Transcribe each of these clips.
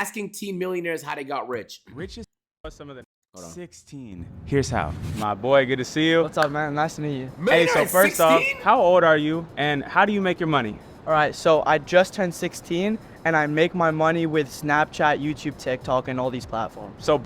asking teen millionaires how they got rich. Richest some of the 16. Here's how. My boy, good to see you. What's up, man? Nice to meet you. Man, Hey, so first off, how old are you and how do you make your money? All right, so I just turned 16 and I make my money with Snapchat, YouTube, TikTok, and all these platforms. So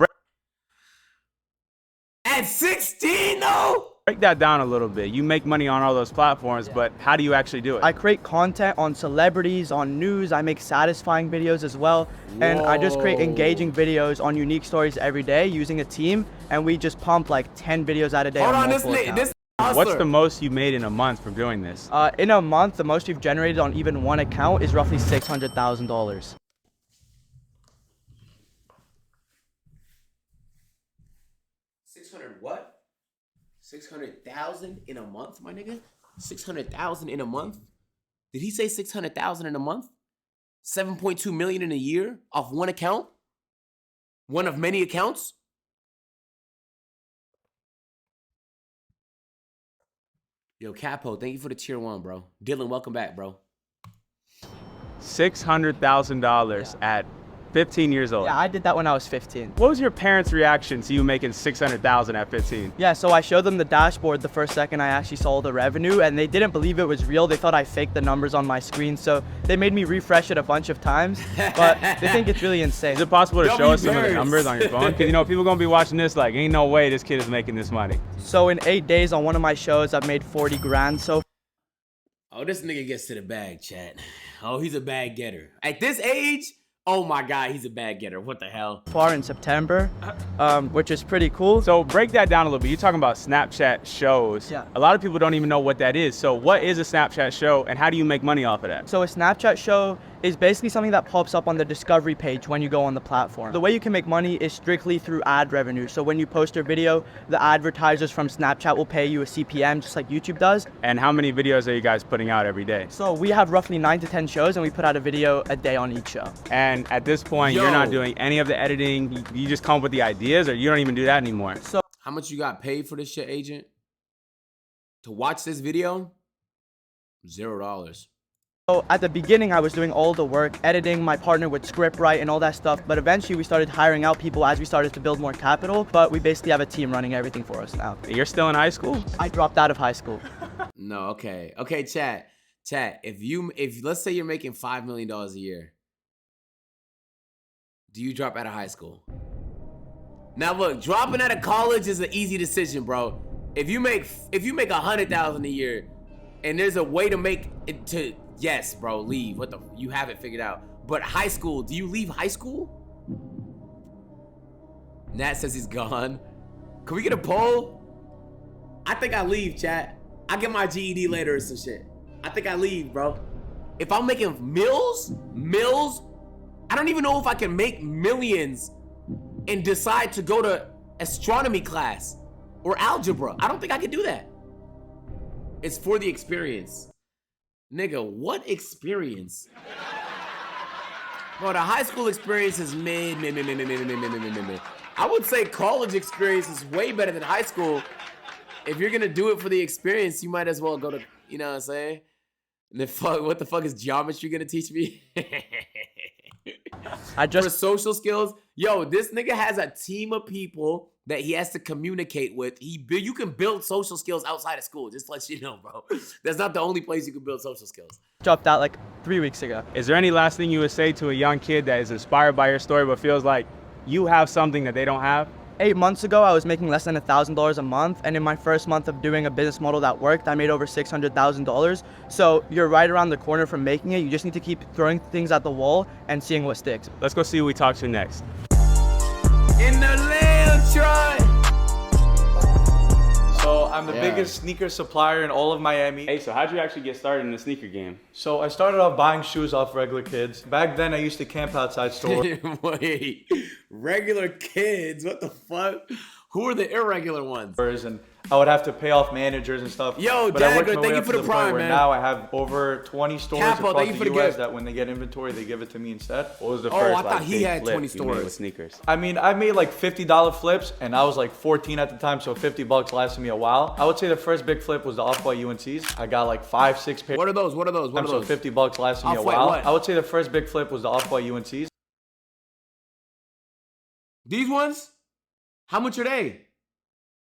at 16 though? break that down a little bit. You make money on all those platforms, but how do you actually do it? I create content on celebrities, on news. I make satisfying videos as well. And I just create engaging videos on unique stories every day using a team. And we just pump like 10 videos out a day. Hold on, multiple this accounts. What's the most you made in a month from doing this? In a month, the most we've generated on even one account is roughly $600,000. What? 600,000 in a month, my nigga? 600,000 in a month? Did he say 600,000 in a month? 7.2 million in a year off one account? One of many accounts? Yo, Capo, thank you for the tier 1, bro. Dylan, welcome back, bro. $600,000 at 15 years old. Yeah, I did that when I was 15. What was your parents' reaction to you making $600,000 at 15? Yeah, so I showed them the dashboard the first second I actually saw the revenue, and they didn't believe it was real. They thought I faked the numbers on my screen, so they made me refresh it a bunch of times, but they think it's really insane. Is it possible to show us some of the numbers on your phone? Because, you know, people gonna be watching this like, ain't no way this kid is making this money. So in 8 days on one of my shows, I've made 40 grand so. Oh, this nigga gets to the bag, chat. Oh, he's a bag getter. At this age, oh my God, he's a bag getter. What the hell? Far in September, which is pretty cool. So break that down a little bit. You're talking about Snapchat shows. Yeah. A lot of people don't even know what that is. So what is a Snapchat show and how do you make money off of that? So a Snapchat show is basically something that pops up on the discovery page when you go on the platform. The way you can make money is strictly through ad revenue. So when you post your video, the advertisers from Snapchat will pay you a CPM just like YouTube does. And how many videos are you guys putting out every day? So we have roughly 9 to 10 shows and we put out a video a day on each show. And at this point, you're not doing any of the editing. You just come up with the ideas or you don't even do that anymore. So how much you got paid for this shit, agent? To watch this video? $0. So at the beginning, I was doing all the work, editing, my partner would script write and all that stuff. But eventually we started hiring out people as we started to build more capital. But we basically have a team running everything for us now. You're still in high school? I dropped out of high school. No, okay. Okay, chat. If let's say you're making $5 million a year, do you drop out of high school? Now look, dropping out of college is an easy decision, bro. If you make $100,000 a year and there's a way to make it to, yes, bro, leave. You have it figured out. But high school, do you leave high school? Nat says he's gone. Can we get a poll? I think I leave, chat. I get my GED later or some shit. I think I leave, bro. If I'm making mills, I don't even know if I can make millions and decide to go to astronomy class or algebra. I don't think I can do that. It's for the experience. Nigga, what experience? Bro, the high school experience is mid. I would say college experience is way better than high school. If you're gonna do it for the experience, you might as well go to, you know what I'm saying? And what the fuck is geometry gonna teach me? For social skills, yo, this nigga has a team of people that he has to communicate with. You can build social skills outside of school, just to let you know, bro. That's not the only place you can build social skills. Dropped out like 3 weeks ago. Is there any last thing you would say to a young kid that is inspired by your story but feels like you have something that they don't have? 8 months ago, I was making less than $1,000 a month, and in my first month of doing a business model that worked, I made over $600,000. So you're right around the corner from making it. You just need to keep throwing things at the wall and seeing what sticks. Let's go see who we talk to next. In the lamb truck. So I'm the biggest sneaker supplier in all of Miami. Hey, so how'd you actually get started in the sneaker game? So I started off buying shoes off regular kids. Back then I used to camp outside stores. Wait, regular kids? What the fuck? Who are the irregular ones? And I would have to pay off managers and stuff. Yo, but I worked Dagger, my thank way you up for to the the point prime, where man. now I have over 20 stores Capo, across thank you the for the US gift. that when they get inventory, they give it to me instead. What was the Oh, first I thought he big had flip 20 you made stores. with sneakers? I mean, I made like $50 flips, and I was like 14 at the time, so $50 lasted me a while. I would say the first big flip was the Off-White UNCs. I got like 5-6 pairs. What are those? What are those? What are So those? $50 lasted me a Off-White while. what? I would say the first big flip was the Off-White UNCs. These ones? How much are they?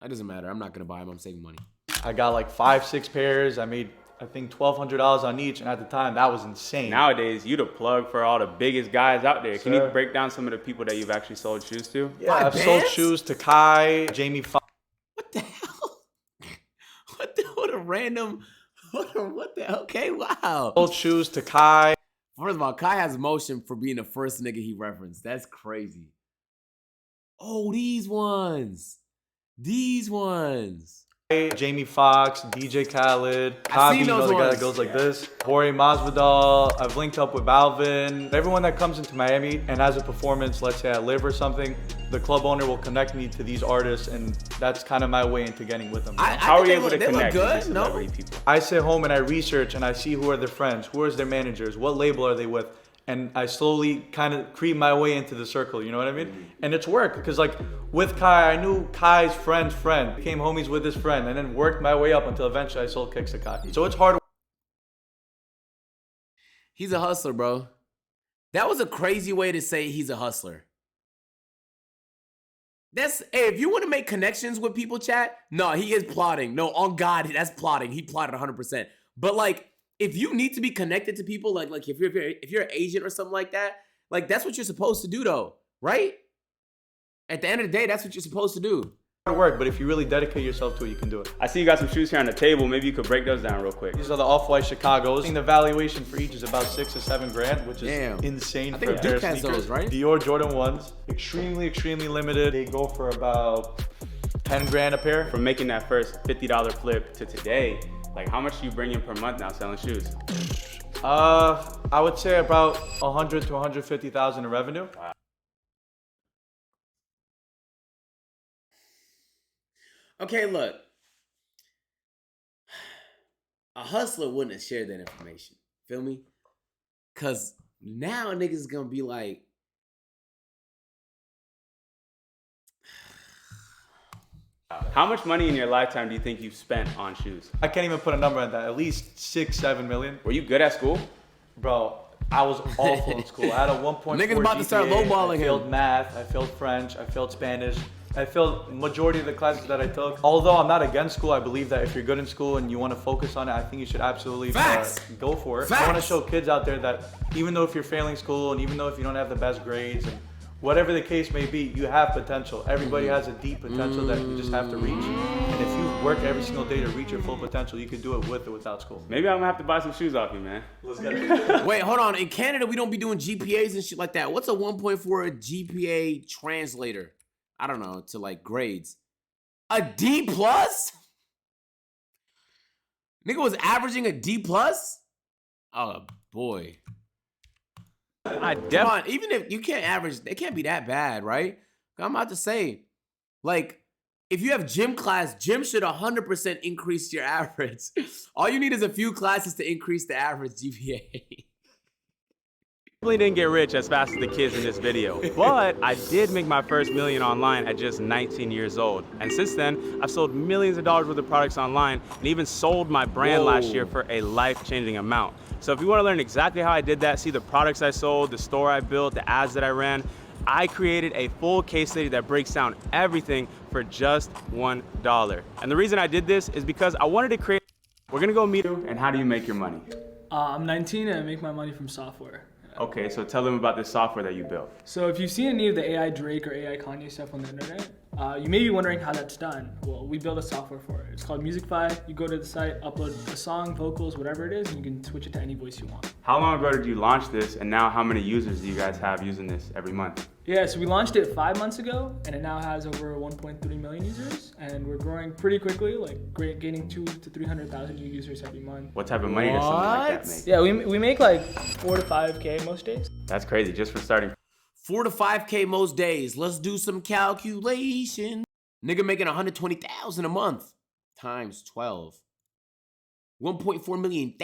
That doesn't matter. I'm not gonna buy them. I'm saving money. I got like 5-6 pairs. I made, I think, $1,200 on each, and at the time that was insane. Nowadays, you the plug for all the biggest guys out there. Can you Sir. break down some of the people that you've actually sold shoes to? Yeah, I've sold shoes to Kai, Jamie Foxx. What the hell? What a random. What the hell? Okay, wow. Sold shoes to Kai. First of all, Kai has motion for being the first nigga he referenced. That's crazy. Oh, these ones. These ones. Jamie Foxx, DJ Khaled, I seen Kabi, you know those the guy ones. that goes like this. Jorge Masvidal. I've linked up with Balvin. Everyone that comes into Miami and has a performance, let's say I live or something, the club owner will connect me to these artists, and that's kind of my way into getting with them. How are you able to they connect look with good? these No. celebrity people? I sit home and I research and I see who are their friends, who is their managers, what label are they with, and I slowly kind of creep my way into the circle, you know what I mean? And it's worked, because like with Kai, I knew Kai's friend's friend, became homies with his friend, and then worked my way up until eventually I sold kicks to Kai. So it's hard. He's a hustler, bro. That was a crazy way to say he's a hustler. Hey, if you want to make connections with people, chat, no, he is plotting. No, on God, that's plotting. He plotted 100%. But like, if you need to be connected to people, like if you're an agent or something like that, like that's what you're supposed to do, though, right? At the end of the day, that's what you're supposed to do. Hard work, but if you really dedicate yourself to it, you can do it. I see you got some shoes here on the table. Maybe you could break those down real quick. These are the Off-White Chicago's. I think the valuation for each is about $6 or $7 which is insane I for think a pair Duke of has sneakers. those, right? Dior Jordan 1s, extremely limited. They go for about $10 a pair. From making that first $50 flip to today, like how much do you bring in per month now selling shoes? I would say about 100 to 150,000 in revenue. Wow. Okay, look. A hustler wouldn't have shared that information. Feel me? Cause now niggas gonna be like, How much money in your lifetime do you think you've spent on shoes? I can't even put a number on that. At least 6-7 million. Were you good at school? Bro, I was awful in school. I had a 1.4 Niggas about to start GPA. lowballing I failed him. math, I failed French, I failed Spanish. I failed majority of the classes that I took. Although I'm not against school, I believe that if you're good in school and you want to focus on it, I think you should absolutely go for it. I want to show kids out there that even though if you're failing school and even though if you don't have the best grades and whatever the case may be, you have potential. Everybody has a deep potential that you just have to reach. And if you work every single day to reach your full potential, you can do it with or without school. Maybe I'm gonna have to buy some shoes off you, man. Let's get it. wait, hold on. In Canada, we don't be doing GPAs and shit like that. What's a 1.4 GPA translator? I don't know, to like grades. A D plus? Nigga was averaging a D plus? Oh boy. Come on, even if you can't average, it can't be that bad, right? I'm about to say, like, if you have gym class, gym should 100% increase your average. All you need is a few classes to increase the average GPA. Definitely didn't get rich as fast as the kids in this video, but I did make my first million online at just 19 years old. And since then, I've sold millions of dollars worth of products online and even sold my brand last year for a life-changing amount. So if you want to learn exactly how I did that, see the products I sold, the store I built, the ads that I ran, I created a full case study that breaks down everything for just $1. And the reason I did this is because I wanted to create. We're gonna go meet you. And how do you make your money? I'm 19 and I make my money from software. Okay, so tell them about this software that you built. So if you've seen any of the AI Drake or AI Kanye stuff on the internet, you may be wondering how that's done. Well, we built a software for it. It's called Musicify. You go to the site, upload a song, vocals, whatever it is, and you can switch it to any voice you want. How long ago did you launch this, and now how many users do you guys have using this every month? Yeah, so we launched it 5 months ago, and it now has over 1.3 million users, and we're growing pretty quickly, like gaining 200,000 to 300,000 new users every month. What type of money does something like that make? Yeah, we make like 4 to 5K most days. That's crazy, just for starting. 4 to 5K most days. Let's do some calculation. Nigga making 120,000 a month times 12. 1.4 million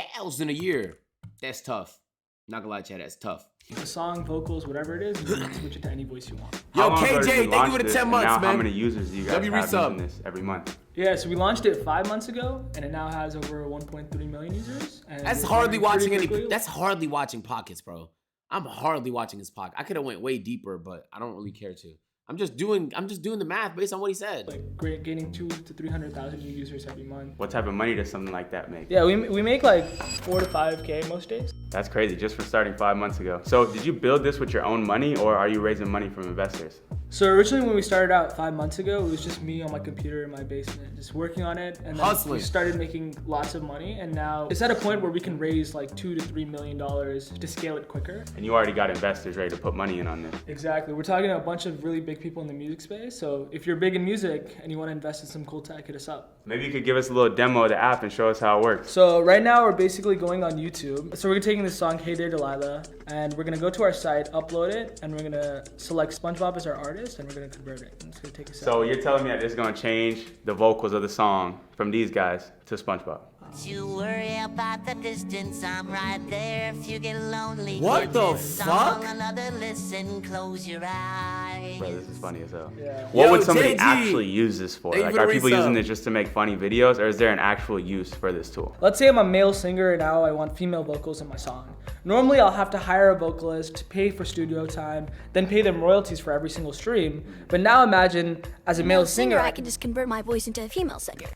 a year. That's tough. Not gonna lie, Chad, that's tough. A song, vocals, whatever it is, you can switch it to any voice you want. Yo, How long ago KJ, did you thank you launch for the this, 10 and months, now man. how many users do you guys W have resub. using this every month? Yeah, so we launched it 5 months ago, and it now has over 1.3 million users. And That's we're hardly growing watching pretty any. quickly. That's hardly watching pockets, bro. I'm hardly watching his pocket. I could have went way deeper, but I don't really care to. I'm just doing the math based on what he said. Like gaining 200,000 to 300,000 new users every month. What type of money does something like that make? Yeah, we make like 4 to 5K most days. That's crazy, just for starting 5 months ago. So did you build this with your own money, or are you raising money from investors? So originally when we started out 5 months ago, it was just me on my computer in my basement, just working on it. And then Hustling. we started making lots of money. And now it's at a point where we can raise like $2 to $3 million to scale it quicker. And you already got investors ready to put money in on this. Exactly. We're talking to a bunch of really big people in the music space. So if you're big in music and you want to invest in some cool tech, hit us up. Maybe you could give us a little demo of the app and show us how it works. So right now we're basically going on YouTube. So we're taking this song, Hey There Delilah, and we're gonna go to our site, upload it, and we're gonna select SpongeBob as our artist, and we're gonna convert it. And it's gonna take a second. So you're telling me that this is gonna change the vocals of the song from these guys to SpongeBob? Don't you worry about the distance, I'm right there if you get lonely. What Give the this fuck? song another listen, close your eyes. Bro, this is funny as hell. Yeah. What Yo, would somebody JG, actually use this for? thank you Like, for are the people resub. using this just to make funny videos, or is there an actual use for this tool? Let's say I'm a male singer and now I want female vocals in my song. Normally I'll have to hire a vocalist, pay for studio time, then pay them royalties for every single stream. But now imagine as a male singer, I can just convert my voice into a female singer.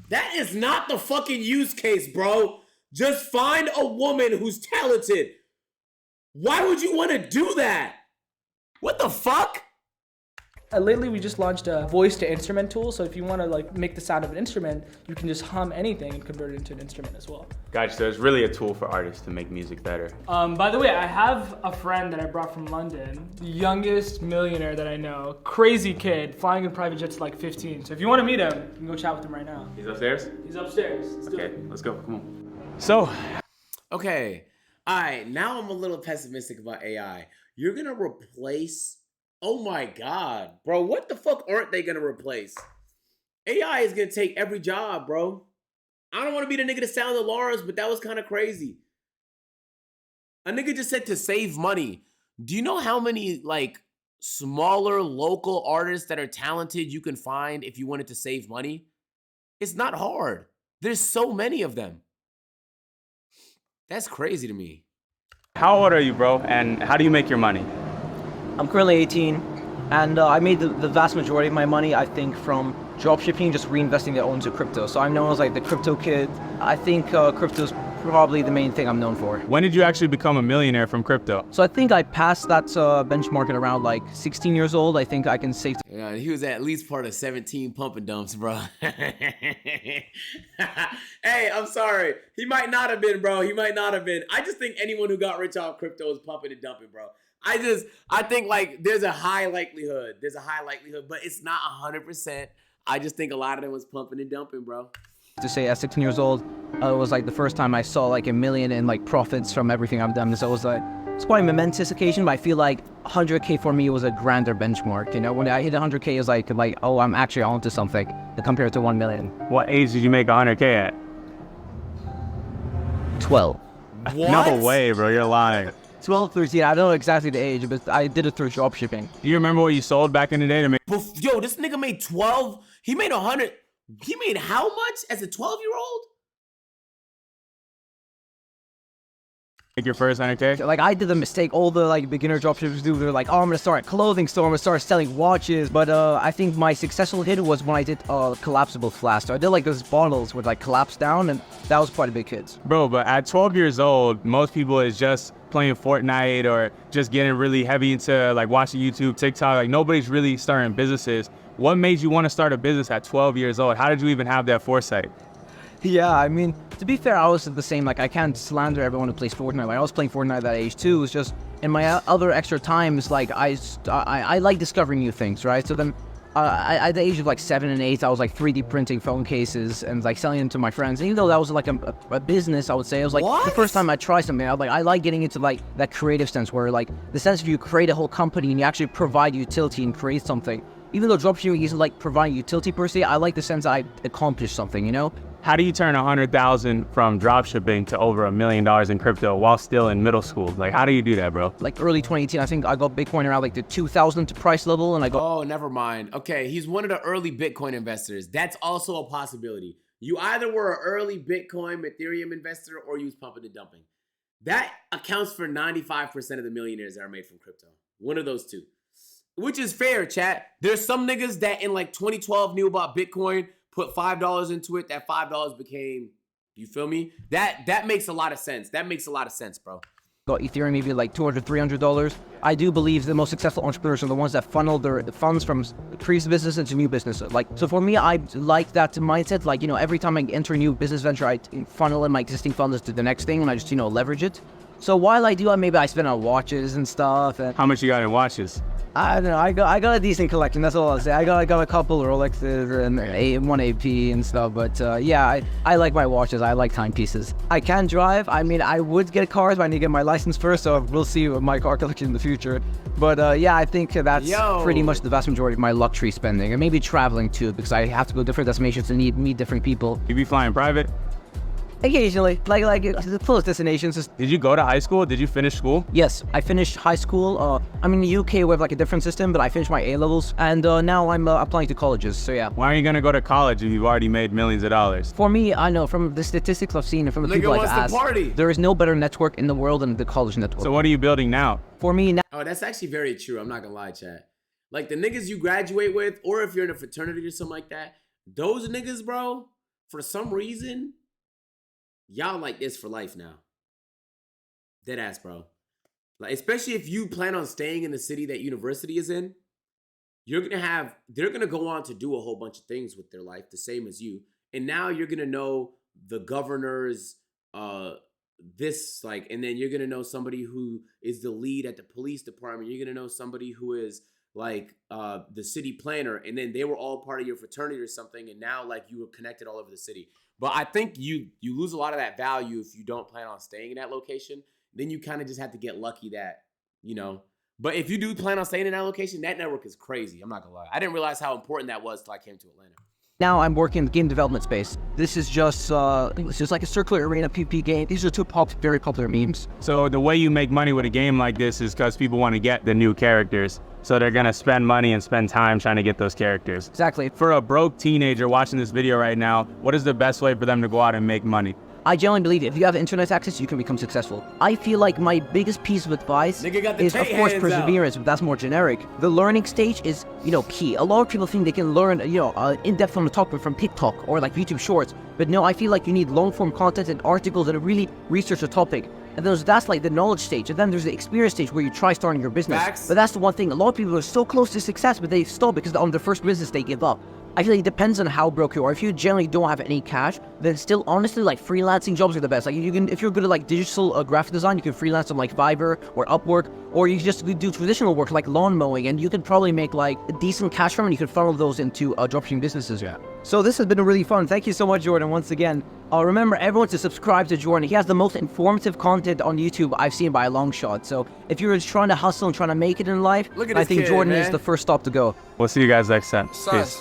That is not the fucking use case, bro. Just find a woman who's talented. Why would you want to do that? What the fuck? Lately we just launched a voice to instrument tool. So if you want to like make the sound of an instrument, you can just hum anything and convert it into an instrument as well. Gotcha, so it's really a tool for artists to make music better. By the way, I have a friend that I brought from London, the youngest millionaire that I know, crazy kid, flying in private jets at like 15. So if you want to meet him, you can go chat with him right now. He's upstairs? He's upstairs. Let's do Okay, it. let's go, come on. So, Okay. All right. Now I'm a little pessimistic about AI. You're going to replace. Oh my God, bro. What the fuck aren't they going to replace? AI is going to take every job, bro. I don't want to be the nigga that sound alarms, but that was kind of crazy. A nigga just said to save money. Do you know how many like smaller local artists that are talented you can find if you wanted to save money? It's not hard. There's so many of them. That's crazy to me. how old are you, bro? And how do you make your money? I'm currently 18, and I made the vast majority of my money, I think, from dropshipping, just reinvesting it into crypto. So I'm known as like the crypto kid. I think crypto's probably the main thing I'm known for. When did you actually become a millionaire from crypto? So I think I passed that benchmark at around like 16 years old. I think I can safely. Yeah, he was at least part of 17 pump and dumps, bro. Hey, I'm sorry. He might not have been, bro. He might not have been. I just think anyone who got rich off crypto is pumping and dumping, bro. I think like there's a high likelihood. But it's not 100%. I just think a lot of them was pumping and dumping, bro. To say at 16 years old, it was like the first time I saw like $1 million in like profits from everything I've done. So it was like, it's quite a momentous occasion, but I feel like 100K for me was a grander benchmark. You know, when I hit 100K, it was like, oh, I'm actually onto something compared to 1 million. What age did you make 100K at? 12. What? No way, bro. You're lying. 12, 13, I don't know exactly the age, but I did it through dropshipping. Do you remember what you sold back in the day to make Yo, this nigga made 12. He made 100. He made how much as a 12-year-old? your first 100K? Like I did the mistake all the like beginner dropshippers do. They're like, oh, I'm gonna start a clothing store, I'm gonna start selling watches. But I think my successful hit was when I did collapsible flask. So I did like those bottles would like collapse down, and that was quite a big hit. Bro, but at 12 years old, most people is just playing Fortnite or just getting really heavy into like watching YouTube, TikTok. Like nobody's really starting businesses. What made you want to start a business at 12 years old? How did you even have that foresight? Yeah, I mean, to be fair, I was the same. Like, I can't slander everyone who plays Fortnite. Like, I was playing Fortnite at that age too. It's just in my other extra times, like I like discovering new things, right? So then, at the age of like 7 and 8, I was like 3D printing phone cases and like selling them to my friends. And even though that was like a business, I would say it was like the first time I tried something. I like getting into like that creative sense, where like the sense of you create a whole company and you actually provide utility and create something. Even though dropshipping isn't like providing utility per se, I like the sense that I accomplished something, you know? How do you turn 100,000 from dropshipping to over $1 million in crypto while still in middle school? Like, how do you do that, bro? Like early 2018, I think I got Bitcoin around like the 2,000 to price level, and I got. Oh, never mind. Okay, he's one of the early Bitcoin investors. That's also a possibility. You either were an early Bitcoin, Ethereum investor, or you was pumping and dumping. That accounts for 95% of the millionaires that are made from crypto. One of those two. Which is fair, chat. There's some niggas that in like 2012 knew about Bitcoin, put $5 into it. That $5 became, you feel me? That makes a lot of sense. That makes a lot of sense, bro. Got Ethereum maybe like $200, $300. I do believe the most successful entrepreneurs are the ones that funnel the funds from previous business into new business. Like, so for me, I like that mindset. Like, you know, every time I enter a new business venture, I funnel in my existing funds to the next thing and I just, you know, leverage it. So while I do, maybe I spend on watches and stuff. And How much you got in watches? I don't know. I got a decent collection. That's all I'll say. I got a couple Rolexes and one AP and stuff. But yeah, I like my watches. I like timepieces. I can drive. I mean, I would get cars, but I need to get my license first. So we'll see with my car collection in the future. But yeah, I think that's pretty much the vast majority of my luxury spending, and maybe traveling too, because I have to go to different destinations to meet different people. You be flying private? Occasionally, like the close destinations. Did you go to high school? Did you finish school? Yes, I finished high school. I'm in the UK. We have like a different system, but I finished my A levels, and now I'm applying to colleges. So yeah. Why are you gonna go to college if you've already made millions of dollars? For me, I know from the statistics I've seen and from the people I've asked, there is no better network in the world than the college network. So what are you building now? For me now. Oh, that's actually very true. I'm not gonna lie, chat. Like the niggas you graduate with, or if you're in a fraternity or something like that, those niggas, bro, for some reason, y'all like this for life now. Dead ass, bro. Like, especially if you plan on staying in the city that university is in, they're gonna go on to do a whole bunch of things with their life, the same as you. And now you're gonna know the governor's and then you're gonna know somebody who is the lead at the police department. You're gonna know somebody who is like the city planner, and then they were all part of your fraternity or something, and now like you were connected all over the city. But I think you lose a lot of that value if you don't plan on staying in that location. Then you kind of just have to get lucky that, you know. But if you do plan on staying in that location, that network is crazy. I'm not gonna lie. I didn't realize how important that was till I came to Atlanta. Now I'm working in the game development space. This is just it's just like a circular arena PvP game. These are two very popular memes. So the way you make money with a game like this is because people want to get the new characters. So they're gonna spend money and spend time trying to get those characters. Exactly. For a broke teenager watching this video right now, what is the best way for them to go out and make money? I genuinely believe if you have internet access, you can become successful. I feel like my biggest piece of advice is, of course, perseverance, but that's more generic. The learning stage is, you know, key. A lot of people think they can learn, you know, in depth on the topic from TikTok or like YouTube Shorts, but no, I feel like you need long-form content and articles and really research the topic. And that's like the knowledge stage, and then there's the experience stage where you try starting your business. Facts. But that's the one thing. A lot of people are so close to success, but they stop because on their first business they give up. I feel like it depends on how broke you are. If you generally don't have any cash, then still honestly like freelancing jobs are the best. Like you can, if you're good at like digital graphic design, you can freelance on like Fiverr or Upwork, or you can just do traditional work like lawn mowing, and you can probably make like a decent cash from it. And you can funnel those into dropshipping businesses. Yeah. So this has been really fun. Thank you so much, Jordan, once again. Remember everyone to subscribe to Jordan. He has the most informative content on YouTube I've seen by a long shot. So if you're just trying to hustle and trying to make it in life, I think Jordan is the first stop to go. We'll see you guys next time. Peace.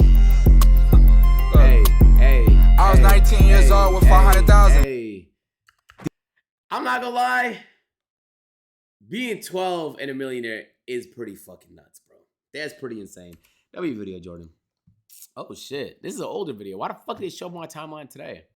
I was 19 years old with 500,000. Hey. I'm not gonna lie. Being 12 and a millionaire is pretty fucking nuts, bro. That's pretty insane. That'll be a video, Jordan. Oh shit. This is an older video. Why the fuck did it show my timeline today?